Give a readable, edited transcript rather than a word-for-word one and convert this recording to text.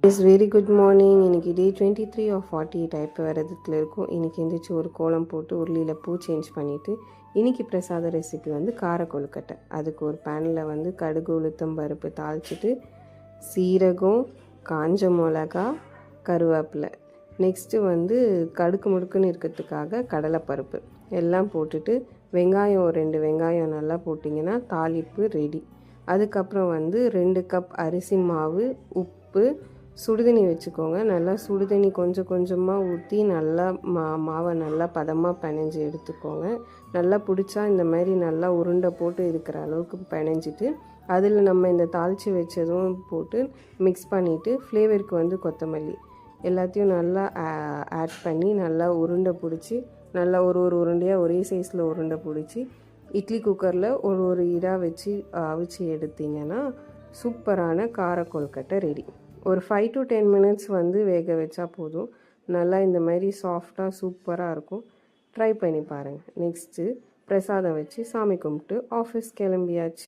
Is very good morning. இன்றைக்கி டே 23 of 48 type வரதுக்குள்ள இருக்கும். இன்றைக்கி எந்திரிச்சு ஒரு கோலம் போட்டு உருளியில் பூ சேஞ்ச் பண்ணிவிட்டு இன்றைக்கி பிரசாத ரெசிபி வந்து கார கொழுக்கட்டை. அதுக்கு ஒரு பேனில் வந்து கடுகு உளுத்தம் பருப்பு தாளிச்சிட்டு சீரகம், காஞ்ச மிளகா, கருவேப்பிலை, நெக்ஸ்ட்டு வந்து கடுக்கு முடுக்குன்னு இருக்கிறதுக்காக கடலைப்பருப்பு எல்லாம் போட்டுட்டு வெங்காயம் 2 வெங்காயம் நல்லா போட்டிங்கன்னா தாளிப்பு ரெடி. அதுக்கப்புறம் வந்து 2 கப் அரிசி மாவு, உப்பு, சுடுதண்ணி வச்சுக்கோங்க. நல்லா சுடுதண்ணி கொஞ்சம் கொஞ்சமாக ஊற்றி நல்லா மாவை நல்லா பதமாக பிணைஞ்சி எடுத்துக்கோங்க. நல்லா பிடிச்சா இந்த மாதிரி நல்லா உருண்டை போட்டு இருக்கிற அளவுக்கு பிணைஞ்சிட்டு அதில் நம்ம இந்த தாளித்து வச்சதும் போட்டு மிக்ஸ் பண்ணிவிட்டு ஃப்ளேவருக்கு வந்து கொத்தமல்லி எல்லாத்தையும் நல்லா ஆட் பண்ணி நல்லா உருண்டை பிடிச்சி நல்லா ஒரு உருண்டையாக ஒரே சைஸில் உருண்டை பிடிச்சி இட்லி குக்கரில் ஒரு இதாக வச்சு அவிச்சு எடுத்திங்கன்னா சூப்பரான கார கொழுக்கட்டை ரெடி. ஒரு 5 to 10 மினிட்ஸ் வந்து வேக வச்சா போதும். நல்லா இந்த மாதிரி சாஃப்டாக சூப்பராக இருக்கும். ட்ரை பண்ணி பாருங்கள். நெக்ஸ்ட்டு பிரசாதம் வச்சு சாமி கும்பிட்டு ஆஃபீஸ் கிளம்பியாச்சு.